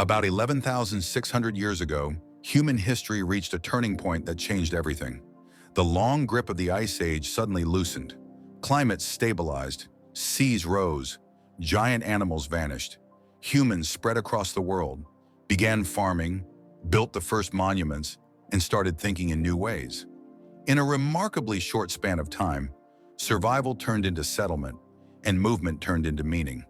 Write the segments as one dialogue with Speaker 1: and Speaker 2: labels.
Speaker 1: About 11,600 years ago, human history reached a turning point that changed everything. The long grip of the Ice Age suddenly loosened. Climates stabilized, seas rose, giant animals vanished. Humans spread across the world, began farming, built the first monuments, and started thinking in new ways. In a remarkably short span of time, survival turned into settlement, and movement turned into meaning.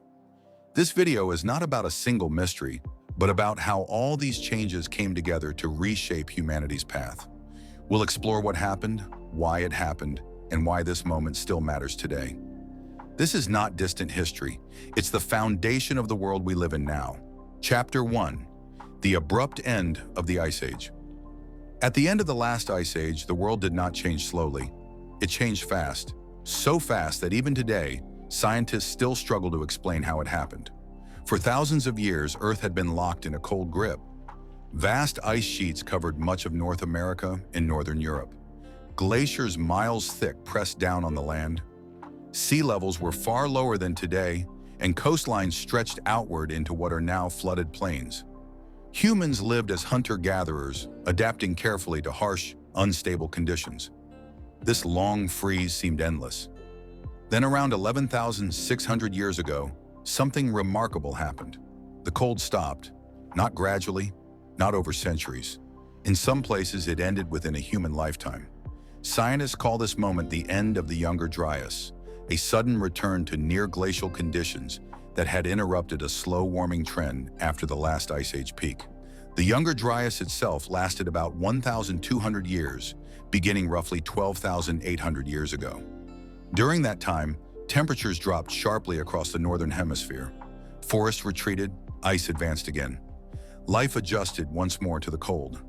Speaker 1: This video is not about a single mystery, but about how all these changes came together to reshape humanity's path. We'll explore what happened, why it happened, and why this moment still matters today. This is not distant history. It's the foundation of the world we live in now. Chapter 1. The Abrupt End of the Ice Age. At the end of the last Ice Age, the world did not change slowly. It changed fast. So fast that even today, scientists still struggle to explain how it happened. For thousands of years, Earth had been locked in a cold grip. Vast ice sheets covered much of North America and Northern Europe. Glaciers miles thick pressed down on the land. Sea levels were far lower than today, and coastlines stretched outward into what are now flooded plains. Humans lived as hunter-gatherers, adapting carefully to harsh, unstable conditions. This long freeze seemed endless. Then around 11,600 years ago, something remarkable happened. The cold stopped, not gradually, not over centuries. In some places, it ended within a human lifetime. Scientists call this moment the end of the Younger Dryas, a sudden return to near-glacial conditions that had interrupted a slow warming trend after the last Ice Age peak. The Younger Dryas itself lasted about 1,200 years, beginning roughly 12,800 years ago. During that time, temperatures dropped sharply across the northern hemisphere. Forests retreated, ice advanced again. Life adjusted once more to the cold.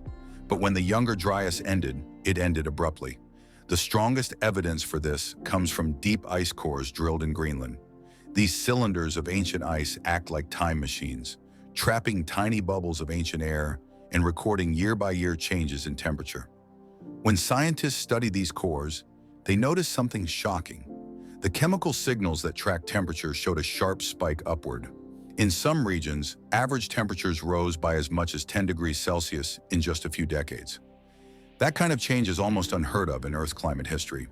Speaker 1: But when the Younger Dryas ended, it ended abruptly. The strongest evidence for this comes from deep ice cores drilled in Greenland. These cylinders of ancient ice act like time machines, trapping tiny bubbles of ancient air and recording year-by-year changes in temperature. When scientists studied these cores, they noticed something shocking. The chemical signals that track temperature showed a sharp spike upward. In some regions, average temperatures rose by as much as 10 degrees Celsius in just a few decades. That kind of change is almost unheard of in Earth's climate history.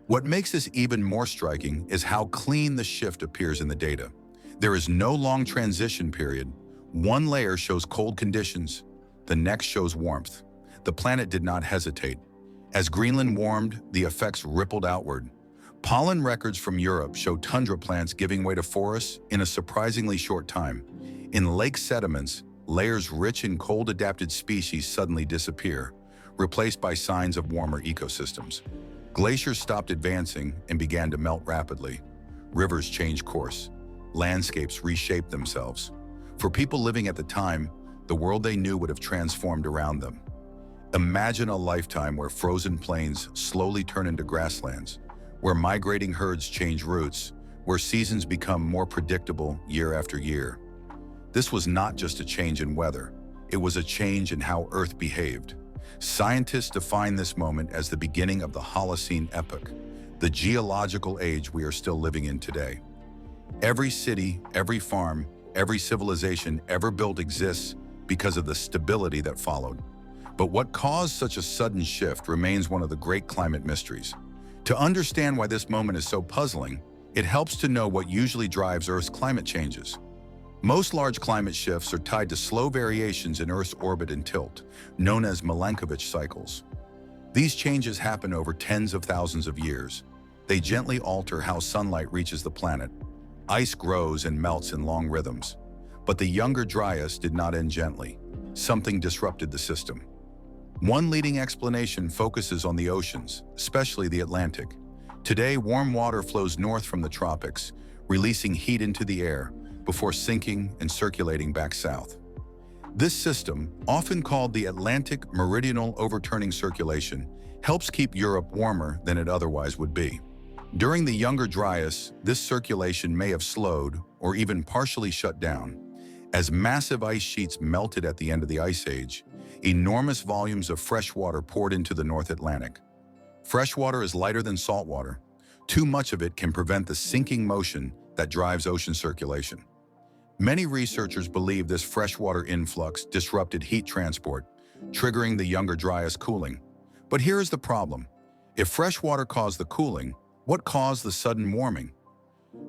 Speaker 1: What makes this even more striking is how clean the shift appears in the data. There is no long transition period. One layer shows cold conditions, the next shows warmth. The planet did not hesitate. As Greenland warmed, the effects rippled outward. Pollen records from Europe show tundra plants giving way to forests in a surprisingly short time. In lake sediments, layers rich in cold-adapted species suddenly disappear, replaced by signs of warmer ecosystems. Glaciers stopped advancing and began to melt rapidly. Rivers changed course. Landscapes reshaped themselves. For people living at the time, the world they knew would have transformed around them. Imagine a lifetime where frozen plains slowly turn into grasslands, where migrating herds change routes, where seasons become more predictable year after year. This was not just a change in weather, it was a change in how Earth behaved. Scientists define this moment as the beginning of the Holocene epoch, the geological age we are still living in today. Every city, every farm, every civilization ever built exists because of the stability that followed. But what caused such a sudden shift remains one of the great climate mysteries. To understand why this moment is so puzzling, it helps to know what usually drives Earth's climate changes. Most large climate shifts are tied to slow variations in Earth's orbit and tilt, known as Milankovitch cycles. These changes happen over tens of thousands of years. They gently alter how sunlight reaches the planet. Ice grows and melts in long rhythms. But the Younger Dryas did not end gently. Something disrupted the system. One leading explanation focuses on the oceans, especially the Atlantic. Today, warm water flows north from the tropics, releasing heat into the air before sinking and circulating back south. This system, often called the Atlantic Meridional Overturning Circulation, helps keep Europe warmer than it otherwise would be. During the Younger Dryas, this circulation may have slowed or even partially shut down. As massive ice sheets melted at the end of the Ice Age, enormous volumes of fresh water poured into the North Atlantic. Fresh water is lighter than salt water. Too much of it can prevent the sinking motion that drives ocean circulation. Many researchers believe this freshwater influx disrupted heat transport, triggering the Younger Dryas cooling. But here is the problem. If fresh water caused the cooling, what caused the sudden warming?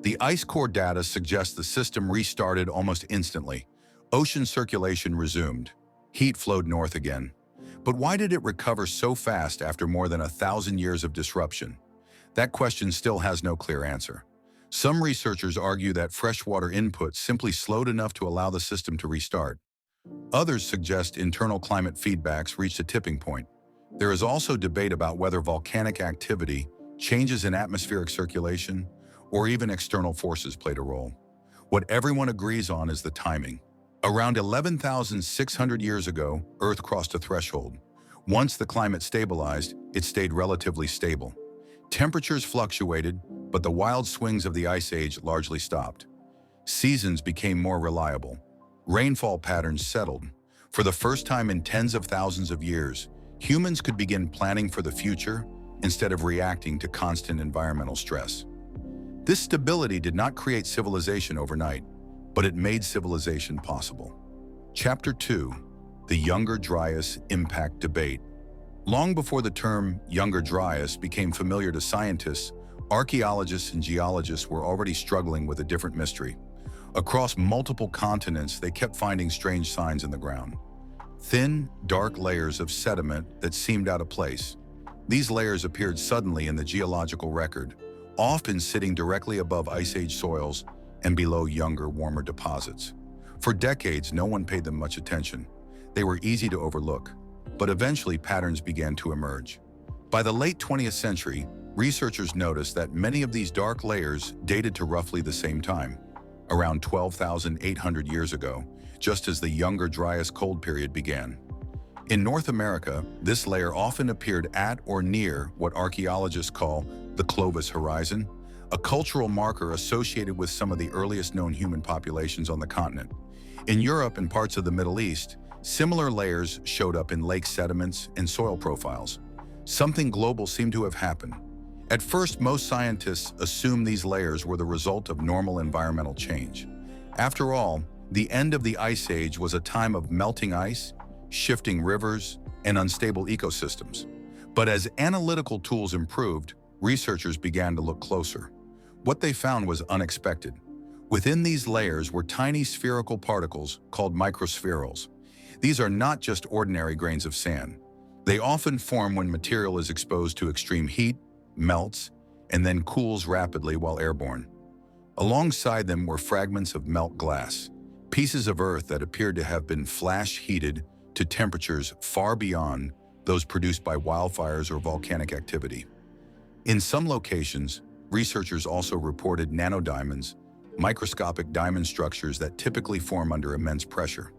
Speaker 1: The ice core data suggests the system restarted almost instantly. Ocean circulation resumed. Heat flowed north again. But why did it recover so fast after more than 1,000 years of disruption? That question still has no clear answer. Some researchers argue that freshwater input simply slowed enough to allow the system to restart. Others suggest internal climate feedbacks reached a tipping point. There is also debate about whether volcanic activity, changes in atmospheric circulation, or even external forces played a role. What everyone agrees on is the timing. Around 11,600 years ago, Earth crossed a threshold. Once the climate stabilized, it stayed relatively stable. Temperatures fluctuated, but the wild swings of the Ice Age largely stopped. Seasons became more reliable. Rainfall patterns settled. For the first time in tens of thousands of years, humans could begin planning for the future instead of reacting to constant environmental stress. This stability did not create civilization overnight, but it made civilization possible. Chapter 2: The Younger Dryas Impact Debate. Long before the term Younger Dryas became familiar to scientists, archaeologists and geologists were already struggling with a different mystery. Across multiple continents, they kept finding strange signs in the ground. Thin, dark layers of sediment that seemed out of place. These layers appeared suddenly in the geological record, often sitting directly above Ice Age soils and below younger, warmer deposits. For decades, no one paid them much attention. They were easy to overlook, but eventually patterns began to emerge. By the late 20th century, researchers noticed that many of these dark layers dated to roughly the same time, around 12,800 years ago, just as the Younger Dryas cold period began. In North America, this layer often appeared at or near what archaeologists call the Clovis horizon, a cultural marker associated with some of the earliest known human populations on the continent. In Europe and parts of the Middle East, similar layers showed up in lake sediments and soil profiles. Something global seemed to have happened. At first, most scientists assumed these layers were the result of normal environmental change. After all, the end of the Ice Age was a time of melting ice, shifting rivers, and unstable ecosystems. But as analytical tools improved, researchers began to look closer. What they found was unexpected. Within these layers were tiny spherical particles called microspherules. These are not just ordinary grains of sand. They often form when material is exposed to extreme heat, melts, and then cools rapidly while airborne. Alongside them were fragments of melt glass, pieces of earth that appeared to have been flash heated to temperatures far beyond those produced by wildfires or volcanic activity. In some locations, researchers also reported nanodiamonds, microscopic diamond structures that typically form under immense pressure.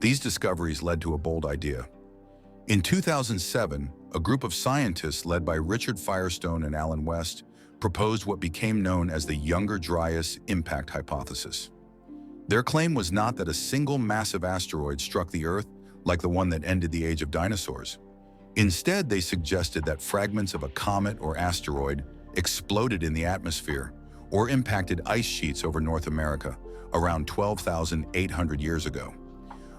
Speaker 1: These discoveries led to a bold idea. In 2007, a group of scientists led by Richard Firestone and Alan West proposed what became known as the Younger Dryas impact hypothesis. Their claim was not that a single massive asteroid struck the Earth like the one that ended the age of dinosaurs. Instead, they suggested that fragments of a comet or asteroid exploded in the atmosphere or impacted ice sheets over North America around 12,800 years ago.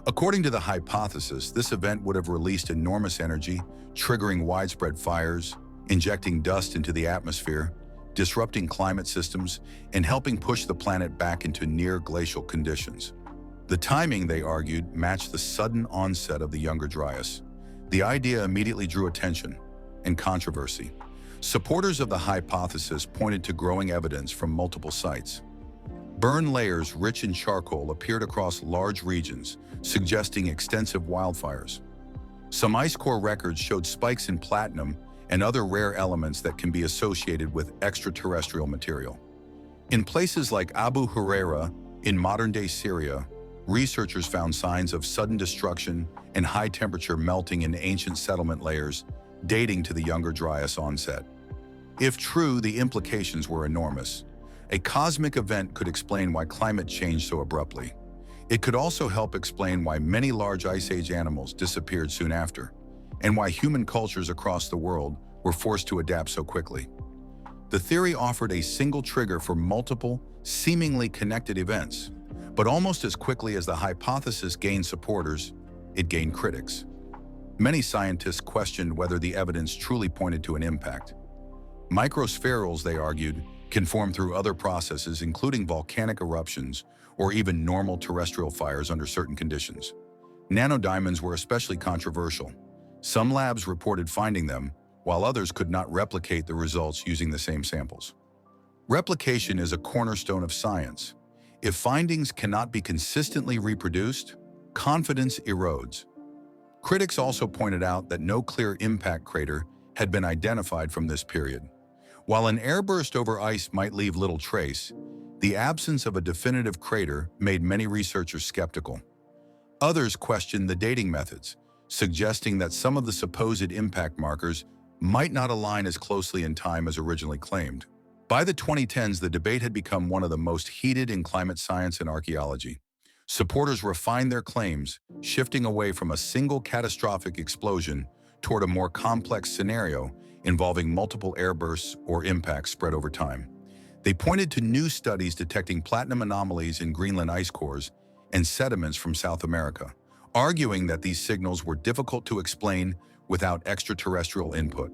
Speaker 1: According to the hypothesis, this event would have released enormous energy, triggering widespread fires, injecting dust into the atmosphere, disrupting climate systems, and helping push the planet back into near glacial conditions. The timing, they argued, matched the sudden onset of the Younger Dryas. The idea immediately drew attention and controversy. Supporters of the hypothesis pointed to growing evidence from multiple sites. Burn layers rich in charcoal appeared across large regions, suggesting extensive wildfires. Some ice core records showed spikes in platinum and other rare elements that can be associated with extraterrestrial material. In places like Abu Huraira in modern-day Syria, researchers found signs of sudden destruction and high-temperature melting in ancient settlement layers dating to the Younger Dryas onset. If true, the implications were enormous. A cosmic event could explain why climate changed so abruptly. It could also help explain why many large Ice Age animals disappeared soon after, and why human cultures across the world were forced to adapt so quickly. The theory offered a single trigger for multiple, seemingly connected events, But almost as quickly as the hypothesis gained supporters, it gained critics. Many scientists questioned whether the evidence truly pointed to an impact. Microspherules, they argued, can form through other processes, including volcanic eruptions or even normal terrestrial fires under certain conditions. Nanodiamonds were especially controversial. Some labs reported finding them, while others could not replicate the results using the same samples. Replication is a cornerstone of science. If findings cannot be consistently reproduced, confidence erodes. Critics also pointed out that no clear impact crater had been identified from this period. While an airburst over ice might leave little trace, the absence of a definitive crater made many researchers skeptical. Others questioned the dating methods, suggesting that some of the supposed impact markers might not align as closely in time as originally claimed. By the 2010s, the debate had become one of the most heated in climate science and archaeology. Supporters refined their claims, shifting away from a single catastrophic explosion toward a more complex scenario involving multiple airbursts or impacts spread over time. They pointed to new studies detecting platinum anomalies in Greenland ice cores and sediments from South America, arguing that these signals were difficult to explain without extraterrestrial input.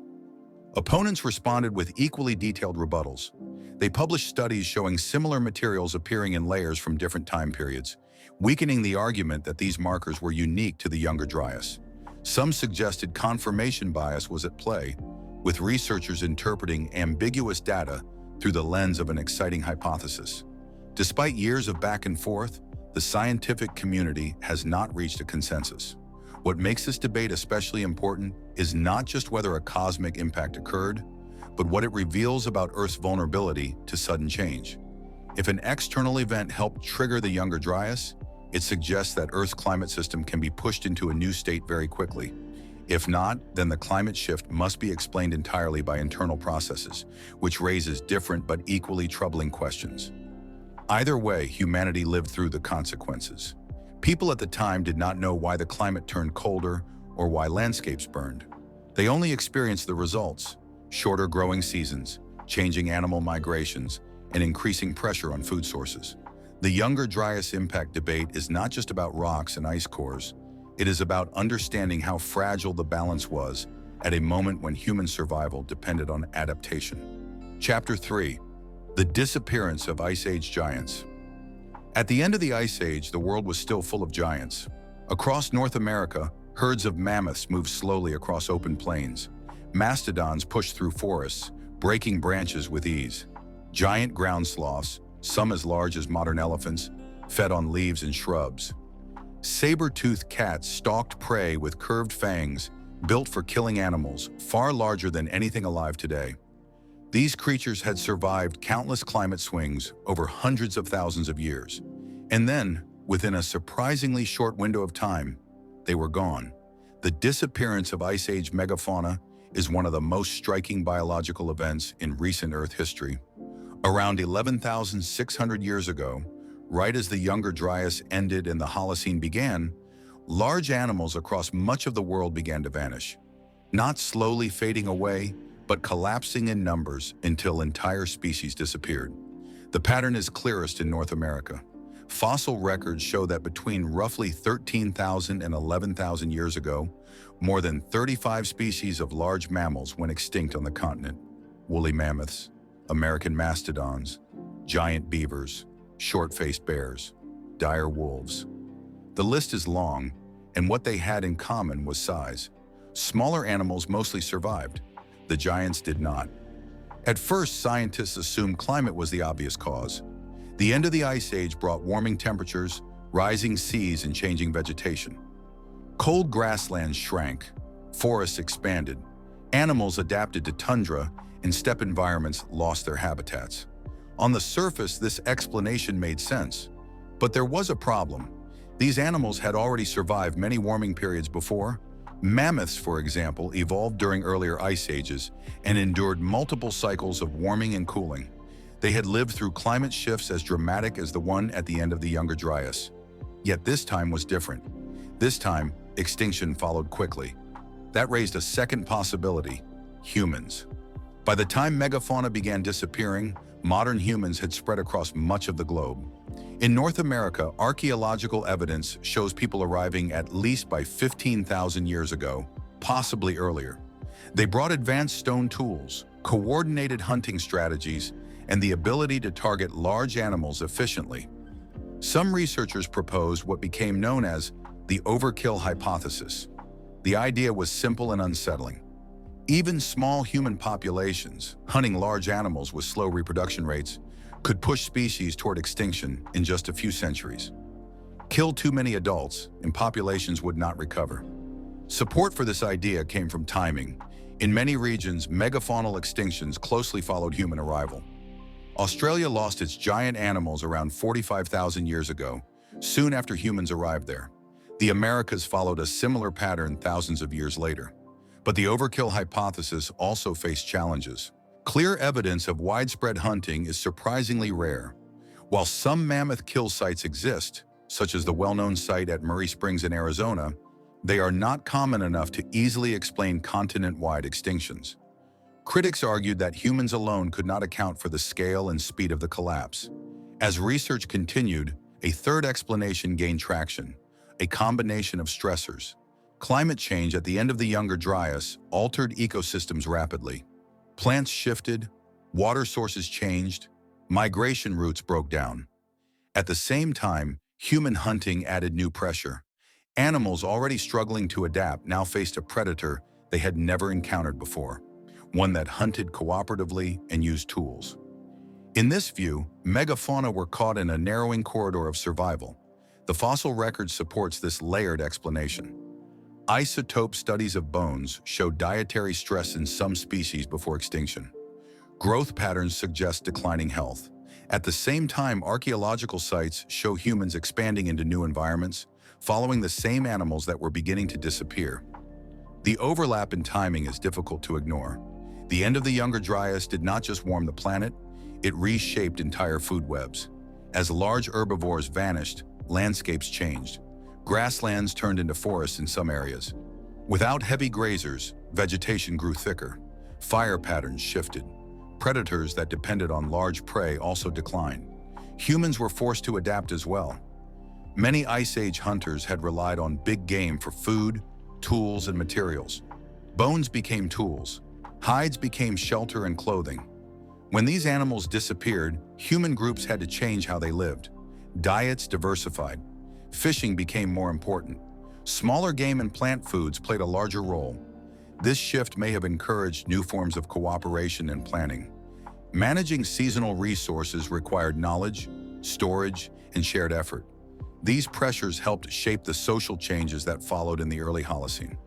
Speaker 1: Opponents responded with equally detailed rebuttals. They published studies showing similar materials appearing in layers from different time periods, weakening the argument that these markers were unique to the Younger Dryas. Some suggested confirmation bias was at play, with researchers interpreting ambiguous data through the lens of an exciting hypothesis. Despite years of back and forth, the scientific community has not reached a consensus. What makes this debate especially important is not just whether a cosmic impact occurred, but what it reveals about Earth's vulnerability to sudden change. If an external event helped trigger the Younger Dryas, it suggests that Earth's climate system can be pushed into a new state very quickly. If not, then the climate shift must be explained entirely by internal processes, which raises different but equally troubling questions. Either way, humanity lived through the consequences. People at the time did not know why the climate turned colder or why landscapes burned. They only experienced the results: shorter growing seasons, changing animal migrations, and increasing pressure on food sources. The Younger Dryas impact debate is not just about rocks and ice cores. It is about understanding how fragile the balance was at a moment when human survival depended on adaptation. Chapter 3. The Disappearance of Ice Age Giants. At the end of the Ice Age, the world was still full of giants. Across North America, herds of mammoths moved slowly across open plains. Mastodons pushed through forests, breaking branches with ease. Giant ground sloths, some as large as modern elephants, fed on leaves and shrubs. Saber-toothed cats stalked prey with curved fangs, built for killing animals, far larger than anything alive today. These creatures had survived countless climate swings over hundreds of thousands of years. And then, within a surprisingly short window of time, they were gone. The disappearance of Ice Age megafauna is one of the most striking biological events in recent Earth history. Around 11,600 years ago, right as the Younger Dryas ended and the Holocene began, large animals across much of the world began to vanish. Not slowly fading away, but collapsing in numbers until entire species disappeared. The pattern is clearest in North America. Fossil records show that between roughly 13,000 and 11,000 years ago, more than 35 species of large mammals went extinct on the continent. Woolly mammoths, American mastodons, giant beavers, short-faced bears, dire wolves. The list is long, and what they had in common was size. Smaller animals mostly survived. The giants did not. At first, scientists assumed climate was the obvious cause. The end of the Ice Age brought warming temperatures, rising seas, and changing vegetation. Cold grasslands shrank, forests expanded, animals adapted to tundra, and steppe environments lost their habitats. On the surface, this explanation made sense. But there was a problem. These animals had already survived many warming periods before. Mammoths, for example, evolved during earlier ice ages and endured multiple cycles of warming and cooling. They had lived through climate shifts as dramatic as the one at the end of the Younger Dryas. Yet this time was different. This time, extinction followed quickly. That raised a second possibility: humans. By the time megafauna began disappearing, modern humans had spread across much of the globe. In North America, archaeological evidence shows people arriving at least by 15,000 years ago, possibly earlier. They brought advanced stone tools, coordinated hunting strategies, and the ability to target large animals efficiently. Some researchers proposed what became known as the overkill hypothesis. The idea was simple and unsettling. Even small human populations, hunting large animals with slow reproduction rates, could push species toward extinction in just a few centuries. Kill too many adults, and populations would not recover. Support for this idea came from timing. In many regions, megafaunal extinctions closely followed human arrival. Australia lost its giant animals around 45,000 years ago, soon after humans arrived there. The Americas followed a similar pattern thousands of years later. But the overkill hypothesis also faced challenges. Clear evidence of widespread hunting is surprisingly rare. While some mammoth kill sites exist, such as the well-known site at Murray Springs in Arizona, they are not common enough to easily explain continent-wide extinctions. Critics argued that humans alone could not account for the scale and speed of the collapse. As research continued, a third explanation gained traction: a combination of stressors. Climate change at the end of the Younger Dryas altered ecosystems rapidly. Plants shifted, water sources changed, migration routes broke down. At the same time, human hunting added new pressure. Animals already struggling to adapt now faced a predator they had never encountered before, one that hunted cooperatively and used tools. In this view, megafauna were caught in a narrowing corridor of survival. The fossil record supports this layered explanation. Isotope studies of bones show dietary stress in some species before extinction. Growth patterns suggest declining health. At the same time, archaeological sites show humans expanding into new environments, following the same animals that were beginning to disappear. The overlap in timing is difficult to ignore. The end of the Younger Dryas did not just warm the planet, it reshaped entire food webs. As large herbivores vanished, landscapes changed. Grasslands turned into forests in some areas. Without heavy grazers, vegetation grew thicker. Fire patterns shifted. Predators that depended on large prey also declined. Humans were forced to adapt as well. Many Ice Age hunters had relied on big game for food, tools, and materials. Bones became tools. Hides became shelter and clothing. When these animals disappeared, human groups had to change how they lived. Diets diversified. Fishing became more important. Smaller game and plant foods played a larger role. This shift may have encouraged new forms of cooperation and planning. Managing seasonal resources required knowledge, storage, and shared effort. These pressures helped shape the social changes that followed in the early Holocene.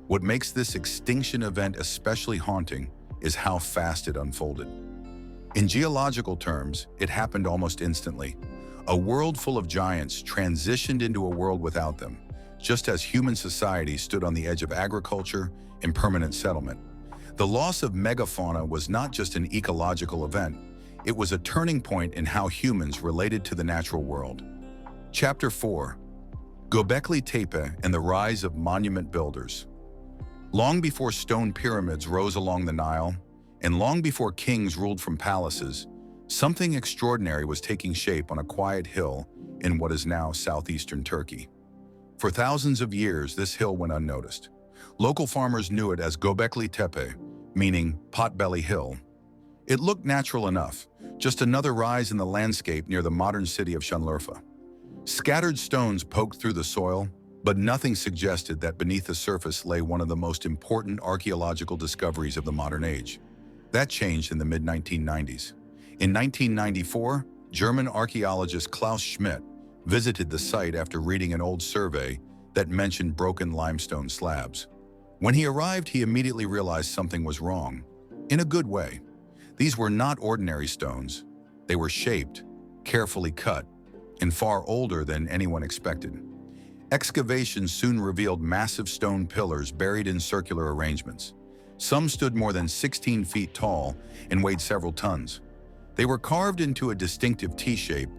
Speaker 1: What makes this extinction event especially haunting is how fast it unfolded. In geological terms, it happened almost instantly. A world full of giants transitioned into a world without them, just as human society stood on the edge of agriculture and permanent settlement. The loss of megafauna was not just an ecological event, it was a turning point in how humans related to the natural world. Chapter 4: Göbekli Tepe and the Rise of Monument Builders. Long before stone pyramids rose along the Nile, and long before kings ruled from palaces, something extraordinary was taking shape on a quiet hill in what is now southeastern Turkey. For thousands of years, this hill went unnoticed. Local farmers knew it as Göbekli Tepe, meaning potbelly hill. It looked natural enough, just another rise in the landscape near the modern city of Şanlıurfa. Scattered stones poked through the soil, but nothing suggested that beneath the surface lay one of the most important archaeological discoveries of the modern age. That changed in the mid-1990s. In 1994, German archaeologist Klaus Schmidt visited the site after reading an old survey that mentioned broken limestone slabs. When he arrived, he immediately realized something was wrong, in a good way. These were not ordinary stones. They were shaped, carefully cut, and far older than anyone expected. Excavations soon revealed massive stone pillars buried in circular arrangements. Some stood more than 16 feet tall and weighed several tons. They were carved into a distinctive T-shape,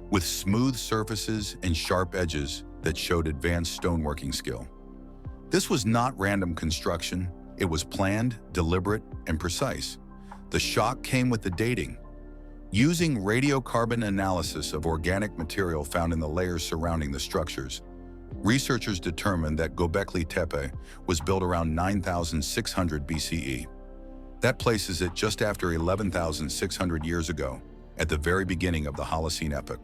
Speaker 1: with smooth surfaces and sharp edges that showed advanced stoneworking skill. This was not random construction. It was planned, deliberate, and precise. The shock came with the dating. Using radiocarbon analysis of organic material found in the layers surrounding the structures, researchers determined that Göbekli Tepe was built around 9,600 BCE. That places it just after 11,600 years ago, at the very beginning of the Holocene epoch.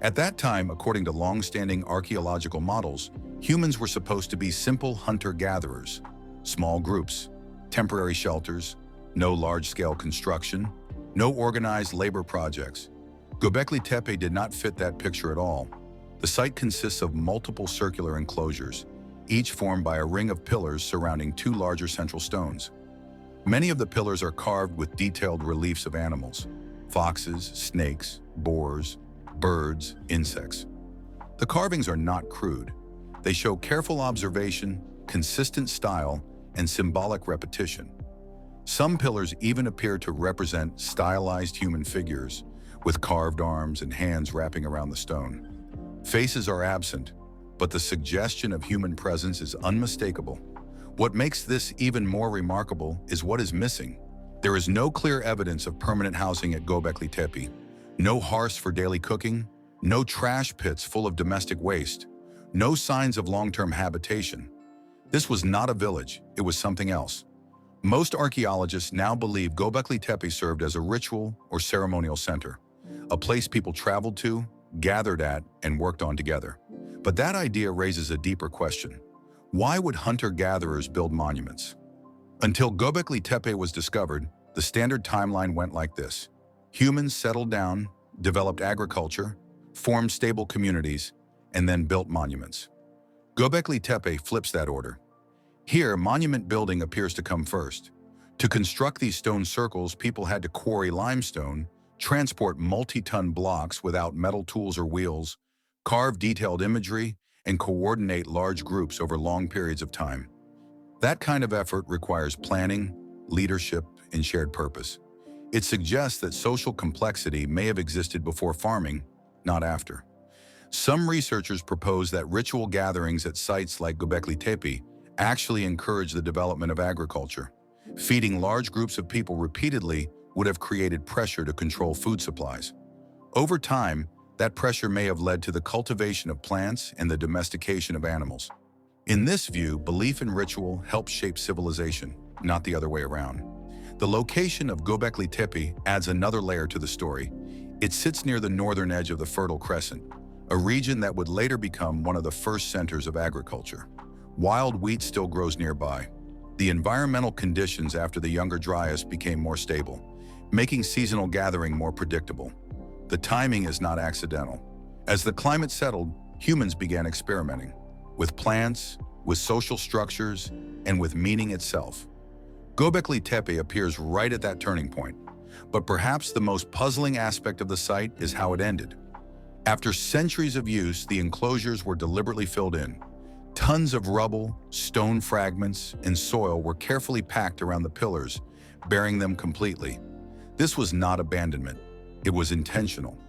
Speaker 1: At that time, according to long-standing archaeological models, humans were supposed to be simple hunter-gatherers, small groups, temporary shelters, no large-scale construction, no organized labor projects. Göbekli Tepe did not fit that picture at all. The site consists of multiple circular enclosures, each formed by a ring of pillars surrounding two larger central stones. Many of the pillars are carved with detailed reliefs of animals: foxes, snakes, boars, birds, insects. The carvings are not crude. They show careful observation, consistent style, and symbolic repetition. Some pillars even appear to represent stylized human figures, with carved arms and hands wrapping around the stone. Faces are absent, but the suggestion of human presence is unmistakable. What makes this even more remarkable is what is missing. There is no clear evidence of permanent housing at Göbekli Tepe, no hearths for daily cooking, no trash pits full of domestic waste, no signs of long-term habitation. This was not a village, it was something else. Most archaeologists now believe Göbekli Tepe served as a ritual or ceremonial center, a place people traveled to, gathered at, and worked on together. But that idea raises a deeper question. Why would hunter-gatherers build monuments? Until Göbekli Tepe was discovered, the standard timeline went like this. Humans settled down, developed agriculture, formed stable communities, and then built monuments. Göbekli Tepe flips that order. Here, monument building appears to come first. To construct these stone circles, people had to quarry limestone, transport multi-ton blocks without metal tools or wheels, carve detailed imagery, and coordinate large groups over long periods of time. That kind of effort requires planning, leadership, and shared purpose. It suggests that social complexity may have existed before farming, not after. Some researchers propose that ritual gatherings at sites like Göbekli Tepe actually encourage the development of agriculture. Feeding large groups of people repeatedly would have created pressure to control food supplies. Over time, that pressure may have led to the cultivation of plants and the domestication of animals. In this view, belief in ritual helps shape civilization, not the other way around. The location of Göbekli Tepe adds another layer to the story. It sits near the northern edge of the Fertile Crescent, a region that would later become one of the first centers of agriculture. Wild wheat still grows nearby. The environmental conditions after the Younger Dryas became more stable, making seasonal gathering more predictable. The timing is not accidental. As the climate settled, humans began experimenting with plants, with social structures, and with meaning itself. Göbekli Tepe appears right at that turning point, but perhaps the most puzzling aspect of the site is how it ended. After centuries of use, the enclosures were deliberately filled in. Tons of rubble, stone fragments, and soil were carefully packed around the pillars, burying them completely. This was not abandonment. It was intentional.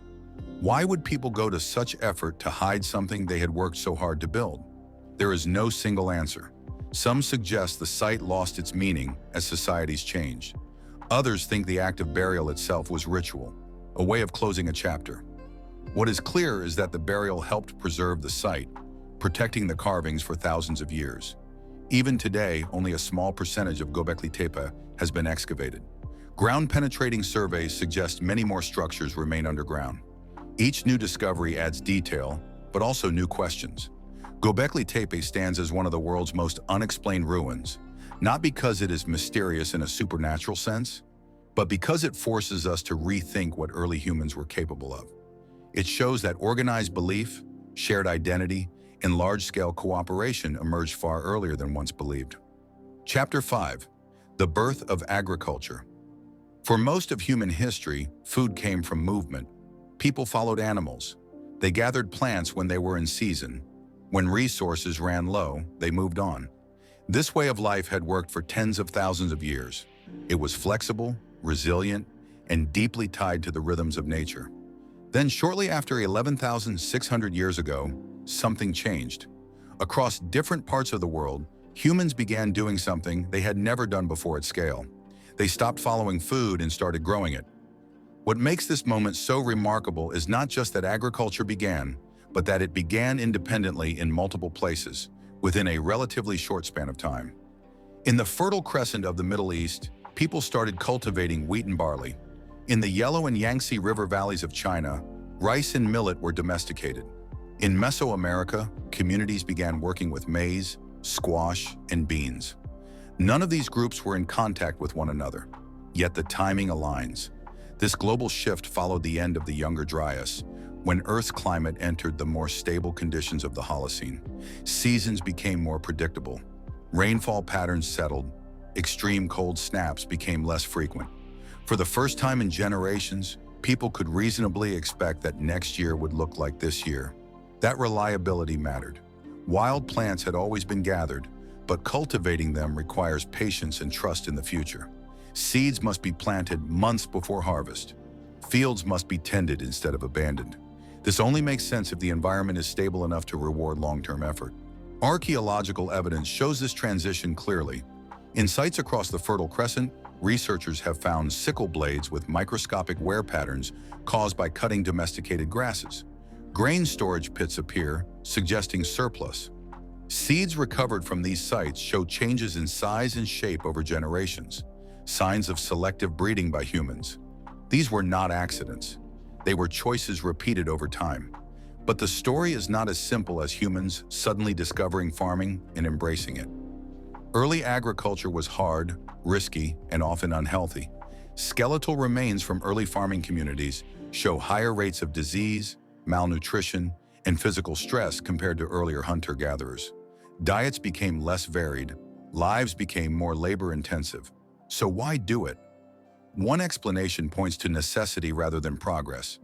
Speaker 1: Why would people go to such effort to hide something they had worked so hard to build? There is no single answer. Some suggest the site lost its meaning as societies changed. Others think the act of burial itself was ritual, a way of closing a chapter. What is clear is that the burial helped preserve the site, protecting the carvings for thousands of years. Even today, only a small percentage of Göbekli Tepe has been excavated. Ground-penetrating surveys suggest many more structures remain underground. Each new discovery adds detail, but also new questions. Göbekli Tepe stands as one of the world's most unexplained ruins, not because it is mysterious in a supernatural sense, but because it forces us to rethink what early humans were capable of. It shows that organized belief, shared identity, and large-scale cooperation emerged far earlier than once believed. Chapter 5. The Birth of Agriculture. For most of human history, food came from movement. People followed animals. They gathered plants when they were in season. When resources ran low, they moved on. This way of life had worked for tens of thousands of years. It was flexible, resilient, and deeply tied to the rhythms of nature. Then, shortly after 11,600 years ago, something changed. Across different parts of the world, humans began doing something they had never done before at scale. They stopped following food and started growing it. What makes this moment so remarkable is not just that agriculture began, but that it began independently in multiple places, within a relatively short span of time. In the Fertile Crescent of the Middle East, people started cultivating wheat and barley. In the Yellow and Yangtze River valleys of China, rice and millet were domesticated. In Mesoamerica, communities began working with maize, squash, and beans. None of these groups were in contact with one another, yet the timing aligns. This global shift followed the end of the Younger Dryas, when Earth's climate entered the more stable conditions of the Holocene. Seasons became more predictable. Rainfall patterns settled. Extreme cold snaps became less frequent. For the first time in generations, people could reasonably expect that next year would look like this year. That reliability mattered. Wild plants had always been gathered, but cultivating them requires patience and trust in the future. Seeds must be planted months before harvest. Fields must be tended instead of abandoned. This only makes sense if the environment is stable enough to reward long-term effort. Archaeological evidence shows this transition clearly. In sites across the Fertile Crescent, researchers have found sickle blades with microscopic wear patterns caused by cutting domesticated grasses. Grain storage pits appear, suggesting surplus. Seeds recovered from these sites show changes in size and shape over generations, signs of selective breeding by humans. These were not accidents. They were choices repeated over time. But the story is not as simple as humans suddenly discovering farming and embracing it. Early agriculture was hard, risky, and often unhealthy. Skeletal remains from early farming communities show higher rates of disease, malnutrition, and physical stress compared to earlier hunter-gatherers. Diets became less varied, lives became more labor-intensive. So why do it? One explanation points to necessity rather than progress.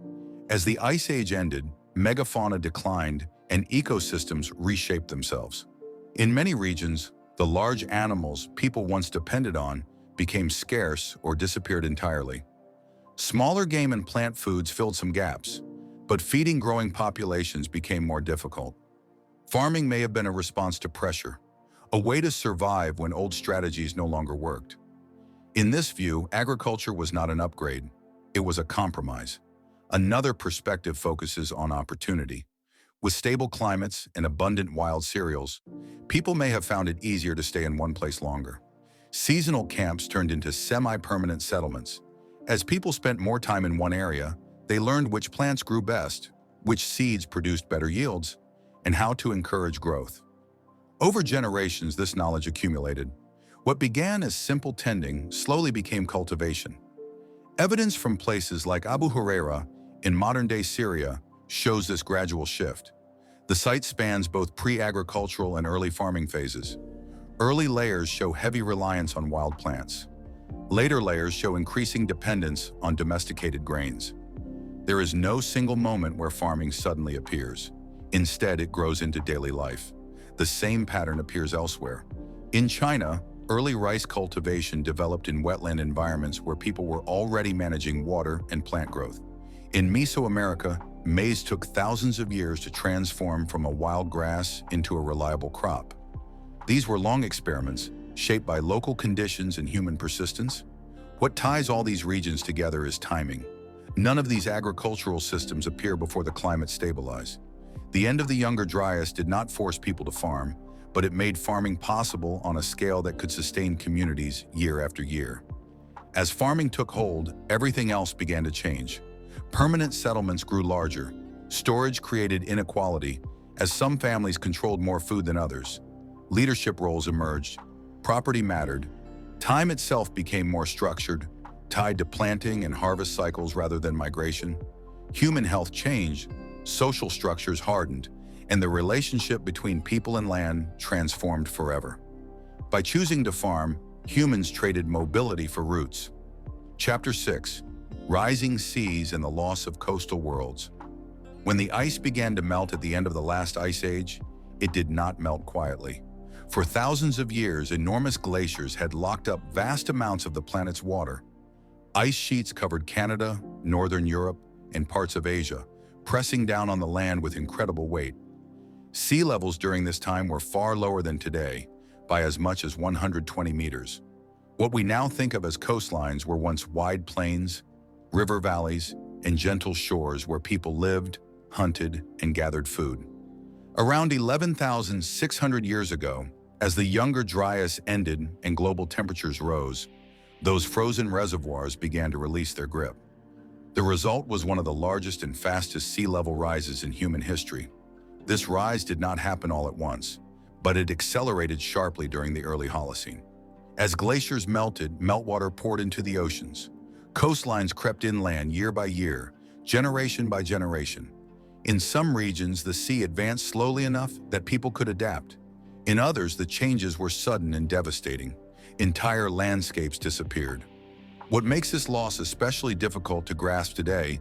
Speaker 1: As the Ice Age ended, megafauna declined and ecosystems reshaped themselves. In many regions, the large animals people once depended on became scarce or disappeared entirely. Smaller game and plant foods filled some gaps, but feeding growing populations became more difficult. Farming may have been a response to pressure, a way to survive when old strategies no longer worked. In this view, agriculture was not an upgrade, it was a compromise. Another perspective focuses on opportunity. With stable climates and abundant wild cereals, people may have found it easier to stay in one place longer. Seasonal camps turned into semi-permanent settlements. As people spent more time in one area, they learned which plants grew best, which seeds produced better yields, and how to encourage growth. Over generations, this knowledge accumulated. What began as simple tending slowly became cultivation. Evidence from places like Abu Huraira in modern-day Syria shows this gradual shift. The site spans both pre-agricultural and early farming phases. Early layers show heavy reliance on wild plants. Later layers show increasing dependence on domesticated grains. There is no single moment where farming suddenly appears. Instead, it grows into daily life. The same pattern appears elsewhere. In China, early rice cultivation developed in wetland environments where people were already managing water and plant growth. In Mesoamerica, maize took thousands of years to transform from a wild grass into a reliable crop. These were long experiments, shaped by local conditions and human persistence. What ties all these regions together is timing. None of these agricultural systems appear before the climate stabilized. The end of the Younger Dryas did not force people to farm, but it made farming possible on a scale that could sustain communities year after year. As farming took hold, everything else began to change. Permanent settlements grew larger. Storage created inequality, as some families controlled more food than others. Leadership roles emerged. Property mattered. Time itself became more structured, tied to planting and harvest cycles rather than migration. Human health changed, social structures hardened, and the relationship between people and land transformed forever. By choosing to farm, humans traded mobility for roots. Chapter 6: Rising Seas and the Loss of Coastal Worlds. When the ice began to melt at the end of the last ice age, it did not melt quietly. For thousands of years, enormous glaciers had locked up vast amounts of the planet's water. Ice sheets covered Canada, northern Europe, and parts of Asia, pressing down on the land with incredible weight. Sea levels during this time were far lower than today, by as much as 120 meters. What we now think of as coastlines were once wide plains, river valleys, and gentle shores where people lived, hunted, and gathered food. Around 11,600 years ago, as the Younger Dryas ended and global temperatures rose, those frozen reservoirs began to release their grip. The result was one of the largest and fastest sea level rises in human history. This rise did not happen all at once, but it accelerated sharply during the early Holocene. As glaciers melted, meltwater poured into the oceans. Coastlines crept inland year by year, generation by generation. In some regions, the sea advanced slowly enough that people could adapt. In others, the changes were sudden and devastating. Entire landscapes disappeared. What makes this loss especially difficult to grasp today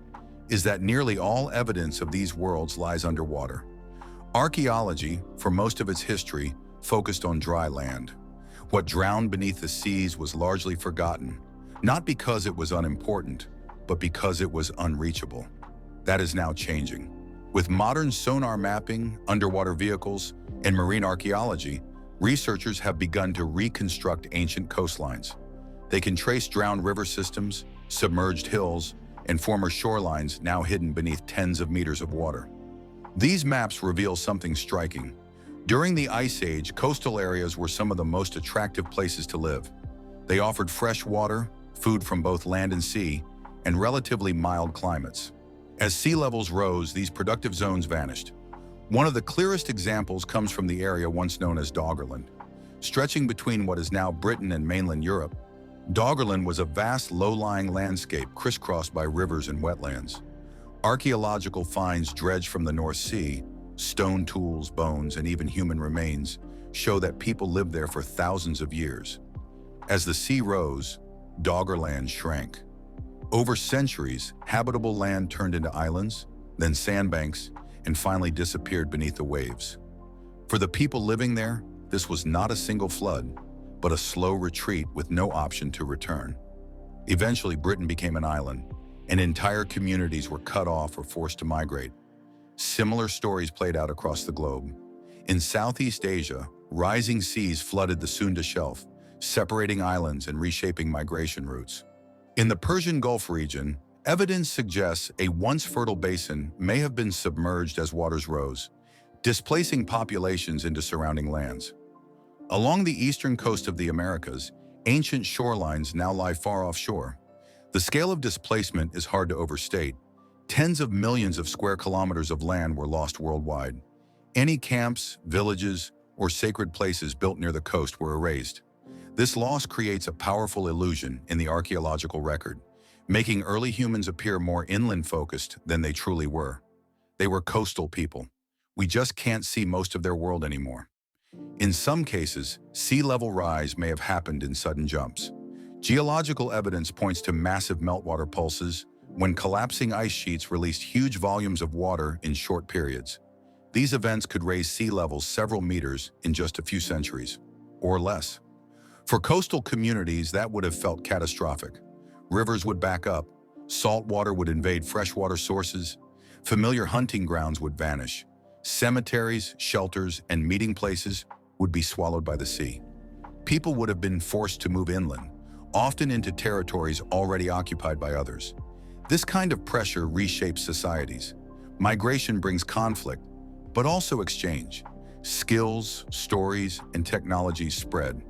Speaker 1: is that nearly all evidence of these worlds lies underwater. Archaeology, for most of its history, focused on dry land. What drowned beneath the seas was largely forgotten, not because it was unimportant, but because it was unreachable. That is now changing. With modern sonar mapping, underwater vehicles, and marine archaeology, researchers have begun to reconstruct ancient coastlines. They can trace drowned river systems, submerged hills, and former shorelines now hidden beneath tens of meters of water. These maps reveal something striking. During the Ice Age, coastal areas were some of the most attractive places to live. They offered fresh water, food from both land and sea, and relatively mild climates. As sea levels rose, these productive zones vanished. One of the clearest examples comes from the area once known as Doggerland. Stretching between what is now Britain and mainland Europe, Doggerland was a vast low-lying landscape crisscrossed by rivers and wetlands. Archaeological finds dredged from the North Sea, stone tools, bones, and even human remains show that people lived there for thousands of years. As the sea rose, Doggerland shrank. Over centuries, habitable land turned into islands, then sandbanks, and finally disappeared beneath the waves. For the people living there, this was not a single flood, but a slow retreat with no option to return. Eventually, Britain became an island, and entire communities were cut off or forced to migrate. Similar stories played out across the globe. In Southeast Asia, rising seas flooded the Sunda Shelf, separating islands and reshaping migration routes. In the Persian Gulf region, evidence suggests a once fertile basin may have been submerged as waters rose, displacing populations into surrounding lands. Along the eastern coast of the Americas, ancient shorelines now lie far offshore. The scale of displacement is hard to overstate. Tens of millions of square kilometers of land were lost worldwide. Any camps, villages, or sacred places built near the coast were erased. This loss creates a powerful illusion in the archaeological record, making early humans appear more inland-focused than they truly were. They were coastal people. We just can't see most of their world anymore. In some cases, sea level rise may have happened in sudden jumps. Geological evidence points to massive meltwater pulses when collapsing ice sheets released huge volumes of water in short periods. These events could raise sea levels several meters in just a few centuries, or less. For coastal communities, that would have felt catastrophic. Rivers would back up, salt water would invade freshwater sources, familiar hunting grounds would vanish, cemeteries, shelters, and meeting places would be swallowed by the sea. People would have been forced to move inland, often into territories already occupied by others. This kind of pressure reshapes societies. Migration brings conflict, but also exchange. Skills, stories, and technologies spread.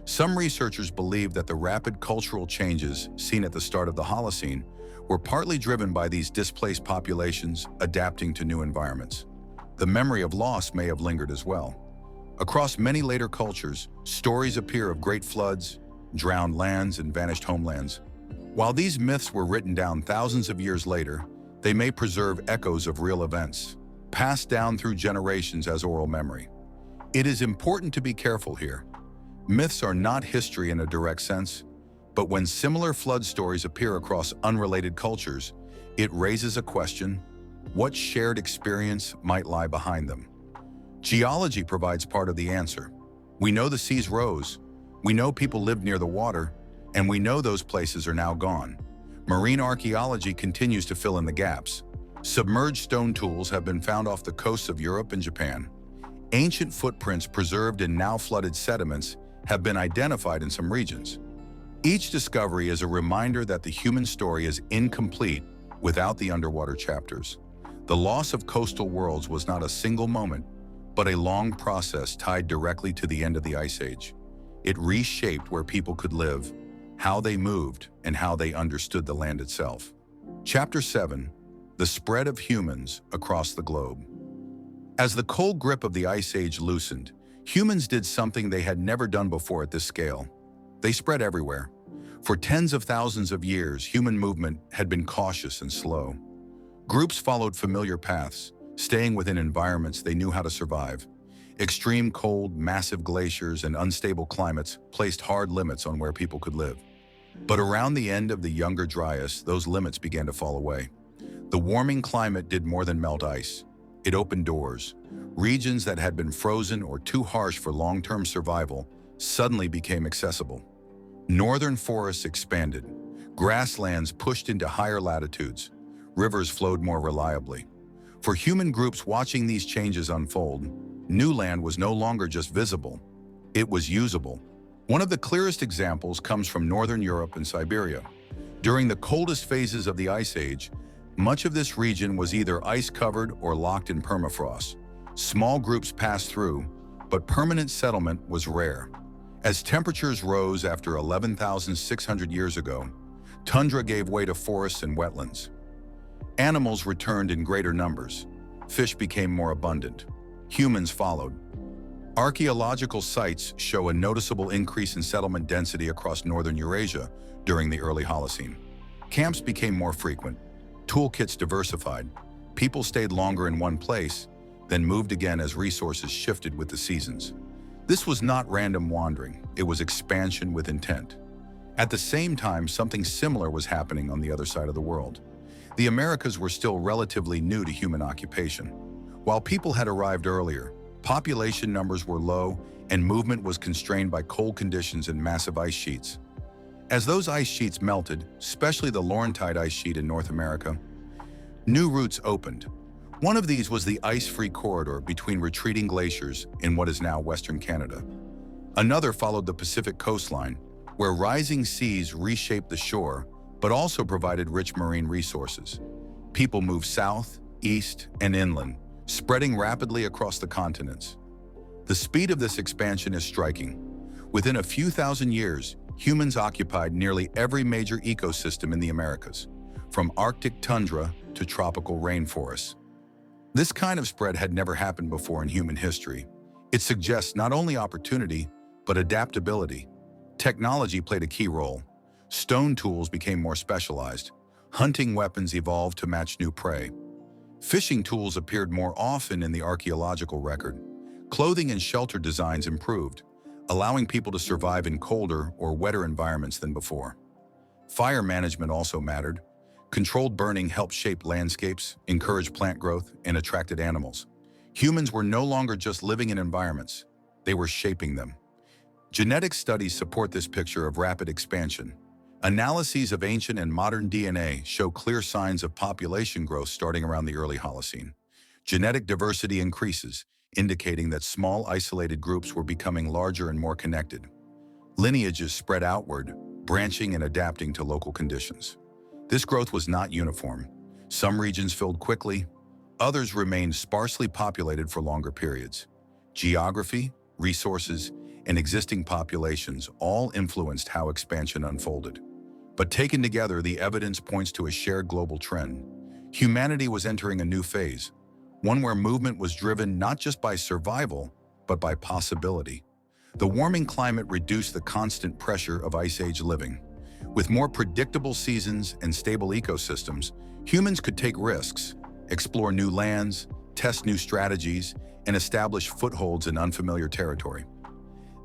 Speaker 1: Some researchers believe that the rapid cultural changes seen at the start of the Holocene were partly driven by these displaced populations adapting to new environments. The memory of loss may have lingered as well. Across many later cultures, stories appear of great floods, drowned lands, and vanished homelands. While these myths were written down thousands of years later, they may preserve echoes of real events, passed down through generations as oral memory. It is important to be careful here. Myths are not history in a direct sense, but when similar flood stories appear across unrelated cultures, it raises a question: what shared experience might lie behind them? Geology provides part of the answer. We know the seas rose, we know people lived near the water, and we know those places are now gone. Marine archaeology continues to fill in the gaps. Submerged stone tools have been found off the coasts of Europe and Japan. Ancient footprints preserved in now flooded sediments have been identified in some regions. Each discovery is a reminder that the human story is incomplete without the underwater chapters. The loss of coastal worlds was not a single moment, but a long process tied directly to the end of the Ice Age. It reshaped where people could live, how they moved, and how they understood the land itself. Chapter 7: The Spread of Humans Across the Globe. As the cold grip of the Ice Age loosened, humans did something they had never done before at this scale. They spread everywhere. For tens of thousands of years, human movement had been cautious and slow. Groups followed familiar paths, staying within environments they knew how to survive. Extreme cold, massive glaciers, and unstable climates placed hard limits on where people could live. But around the end of the Younger Dryas, those limits began to fall away. The warming climate did more than melt ice. It opened doors. Regions that had been frozen or too harsh for long-term survival suddenly became accessible. Northern forests expanded. Grasslands pushed into higher latitudes. Rivers flowed more reliably. For human groups watching these changes unfold, new land was no longer just visible, it was usable. One of the clearest examples comes from northern Europe and Siberia. During the coldest phases of the Ice Age, much of this region was either ice-covered or locked in permafrost. Small groups passed through, but permanent settlement was rare. As temperatures rose after 11,600 years ago, tundra gave way to forests and wetlands. Animals returned in greater numbers. Fish became more abundant. Humans followed. Archaeological sites show a noticeable increase in settlement density across northern Eurasia during the early Holocene. Camps became more frequent. Toolkits diversified. People stayed longer in one place, then moved again as resources shifted with the seasons. This was not random wandering, it was expansion with intent. At the same time, something similar was happening on the other side of the world. The Americas were still relatively new to human occupation. While people had arrived earlier, population numbers were low and movement was constrained by cold conditions and massive ice sheets. As those ice sheets melted, especially the Laurentide ice sheet in North America, new routes opened. One of these was the ice-free corridor between retreating glaciers in what is now Western Canada. Another followed the Pacific coastline, where rising seas reshaped the shore, but also provided rich marine resources. People moved south, east, and inland, spreading rapidly across the continents. The speed of this expansion is striking. Within a few thousand years, humans occupied nearly every major ecosystem in the Americas, from Arctic tundra to tropical rainforests. This kind of spread had never happened before in human history. It suggests not only opportunity, but adaptability. Technology played a key role. Stone tools became more specialized. Hunting weapons evolved to match new prey. Fishing tools appeared more often in the archaeological record. Clothing and shelter designs improved, allowing people to survive in colder or wetter environments than before. Fire management also mattered. Controlled burning helped shape landscapes, encouraged plant growth, and attracted animals. Humans were no longer just living in environments, they were shaping them. Genetic studies support this picture of rapid expansion. Analyses of ancient and modern DNA show clear signs of population growth starting around the early Holocene. Genetic diversity increases, indicating that small isolated groups were becoming larger and more connected. Lineages spread outward, branching and adapting to local conditions. This growth was not uniform. Some regions filled quickly, others remained sparsely populated for longer periods. Geography, resources, and existing populations all influenced how expansion unfolded. But taken together, the evidence points to a shared global trend. Humanity was entering a new phase, one where movement was driven not just by survival, but by possibility. The warming climate reduced the constant pressure of Ice Age living. With more predictable seasons and stable ecosystems, humans could take risks, explore new lands, test new strategies, and establish footholds in unfamiliar territory.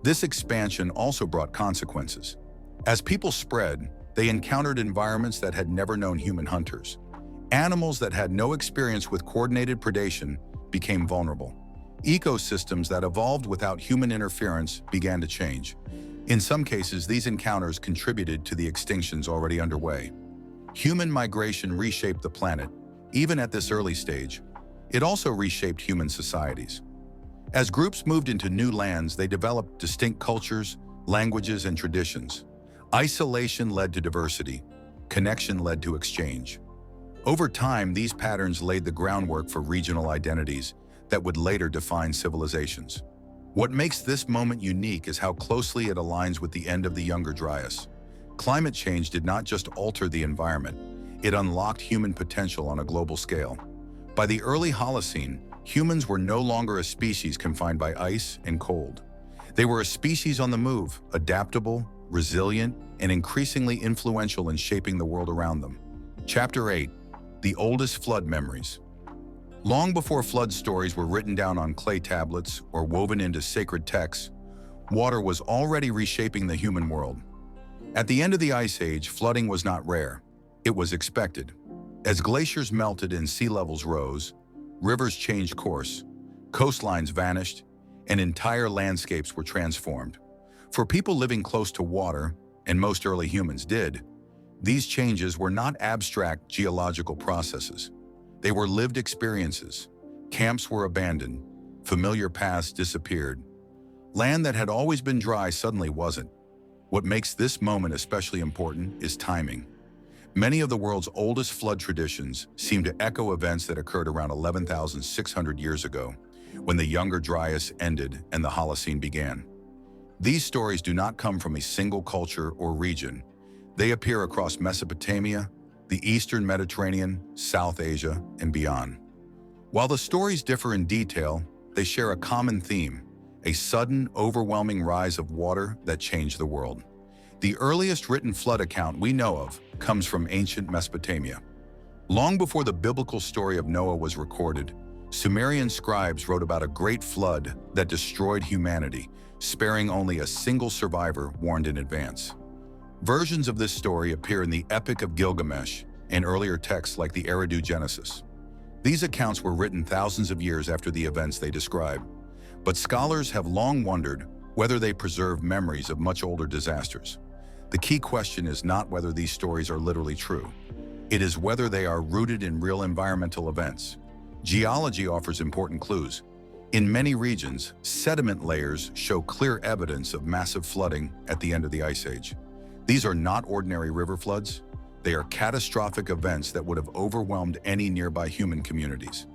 Speaker 1: This expansion also brought consequences. As people spread, they encountered environments that had never known human hunters. Animals that had no experience with coordinated predation became vulnerable. Ecosystems that evolved without human interference began to change. In some cases, these encounters contributed to the extinctions already underway. Human migration reshaped the planet, even at this early stage. It also reshaped human societies. As groups moved into new lands, they developed distinct cultures, languages, and traditions. Isolation led to diversity. Connection led to exchange. Over time, these patterns laid the groundwork for regional identities that would later define civilizations. What makes this moment unique is how closely it aligns with the end of the Younger Dryas. Climate change did not just alter the environment, it unlocked human potential on a global scale. By the early Holocene, humans were no longer a species confined by ice and cold. They were a species on the move, adaptable, resilient, and increasingly influential in shaping the world around them. Chapter 8. The Oldest Flood Memories. Long before flood stories were written down on clay tablets or woven into sacred texts, water was already reshaping the human world. At the end of the Ice Age, flooding was not rare. It was expected. As glaciers melted and sea levels rose, rivers changed course, coastlines vanished, and entire landscapes were transformed. For people living close to water, and most early humans did, these changes were not abstract geological processes. They were lived experiences. Camps were abandoned. Familiar paths disappeared. Land that had always been dry suddenly wasn't. What makes this moment especially important is timing. Many of the world's oldest flood traditions seem to echo events that occurred around 11,600 years ago, when the Younger Dryas ended and the Holocene began. These stories do not come from a single culture or region. They appear across Mesopotamia, the Eastern Mediterranean, South Asia, and beyond. While the stories differ in detail, they share a common theme: a sudden, overwhelming rise of water that changed the world. The earliest written flood account we know of comes from ancient Mesopotamia. Long before the biblical story of Noah was recorded, Sumerian scribes wrote about a great flood that destroyed humanity, sparing only a single survivor warned in advance. Versions of this story appear in the Epic of Gilgamesh and earlier texts like the Eridu Genesis. These accounts were written thousands of years after the events they describe, but scholars have long wondered whether they preserve memories of much older disasters. The key question is not whether these stories are literally true. It is whether they are rooted in real environmental events. Geology offers important clues. In many regions, sediment layers show clear evidence of massive flooding at the end of the Ice Age. These are not ordinary river floods. They are catastrophic events that would have overwhelmed any nearby human communities.